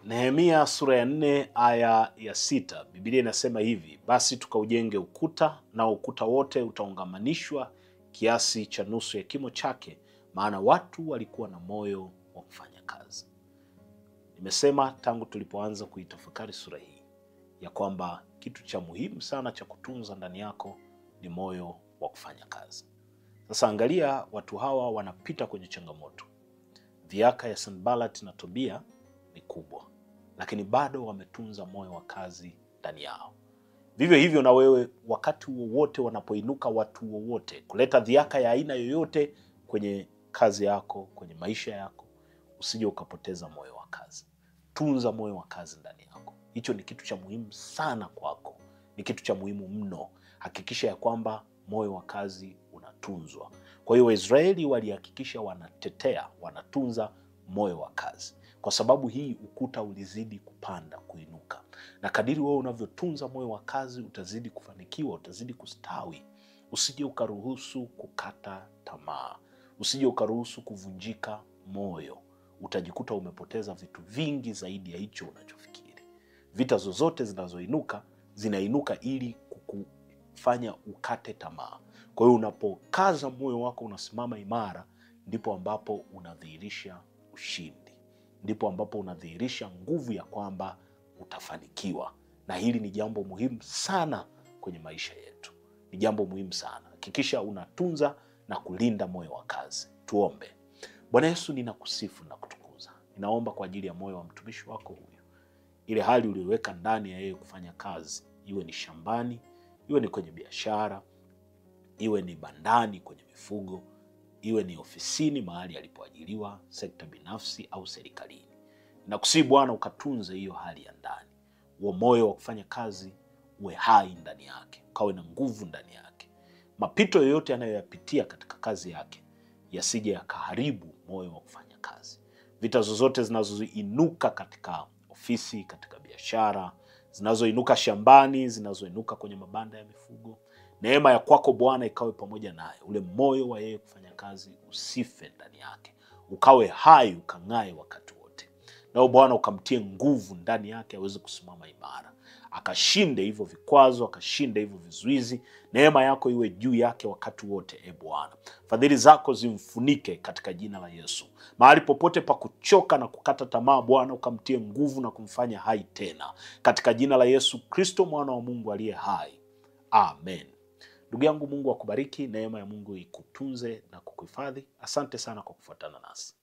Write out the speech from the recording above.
Nehemia sura ya 4 aya ya 6, Biblia inasema hivi: basi tukaujenge ukuta, na ukuta wote utaungamanishwa kiasi cha nusu ya kimo chake, maana watu walikuwa na moyo wa kufanya kazi. Nimesema tangu tulipoanza kuitafakari sura hii ya kwamba kitu cha muhimu sana cha kutunza ndani yako ni moyo wa kufanya kazi. Sasa angalia, watu hawa wanapita kwenye changamoto. Dhihaka ya Sanballat na Tobia ni kubwa, lakini bado wametunza moyo wa kazi ndani yao. Vivyo hivyo na wewe, wakati wowote wanapoinuka watu wowote kuleta dhihaka ya aina yoyote kwenye kazi yako, kwenye maisha yako, usije ukapoteza moyo wa kazi. Tunza moyo wa kazi ndani yako. Hicho ni kitu cha muhimu sana kwako, ni kitu cha muhimu mno. Hakikisha ya kwamba moyo wa kazi unatunzwa. Kwa hiyo Waisraeli walihakikisha wanatetea, wanatunza moyo wa kazi. Kwa sababu hii ukuta ulizidi kupanda, kuinuka. Na kadiri wewe unavyotunza moyo wa kazi utazidi kufanikiwa, utazidi kustawi. Usije ukaruhusu kukata tamaa. Usije ukaruhusu kuvunjika moyo. Utajikuta umepoteza vitu vingi zaidi ya hicho unachofikiri. Vita zozote zinazoinuka, zinainuka ili kukufanya ukate tamaa. Kwa hiyo unapokaza moyo wako, unasimama imara, ndipo ambapo unadhihirisha ushindi. Ndipo ambapo unadhihirisha nguvu ya kwamba utafanikiwa. Na hili ni jambo muhimu sana kwenye maisha yetu. Ni jambo muhimu sana. Hakikisha unatunza na kulinda moyo wa kazi. Tuombe. Bwana Yesu, ninakusifu na kutukuza. Ninaomba kwa ajili ya moyo wa mtumishi wako huyu. Ile hali uliyoweka ndani ya yeye kufanya kazi, iwe ni shambani, iwe ni kwenye biashara, iwe ni bandani kwenye mifugo, iwe ni ofisini mahali alipoajiriwa, sekta binafsi au serikalini. Ninakusihi Bwana ukatunze hiyo hali ya ndani. Huo moyo wa kufanya kazi uwe hai ndani yake, ukawe na nguvu ndani yake. Mapito yoyote anayoyapitia katika kazi yake yasije yakaharibu moyo wa kufanya kazi. Vita zozote zinazoinuka katika ofisi, katika biashara, zinazoinuka shambani, zinazoinuka kwenye mabanda ya mifugo, neema ya kwako Bwana ikawe pamoja naye. Ule moyo wa yeye kufanya kazi usife ndani yake, ukawe hai, ukang'ae wakati wote. Nao Bwana ukamtie nguvu ndani yake aweze kusimama imara, akashinde hivyo vikwazo, akashinde hivyo vizuizi. Neema yako iwe juu yake wakati wote, Bwana. Fadhili zako zimfunike katika jina la Yesu. Mahali popote pa kuchoka na kukata tamaa, Bwana ukamtie nguvu na kumfanya hai tena, katika jina la Yesu Kristo, mwana wa Mungu aliye hai. Amen. Ndugu yangu, Mungu akubariki. Neema ya Mungu ikutunze na kukuhifadhi. Asante sana kwa kufuatana nasi.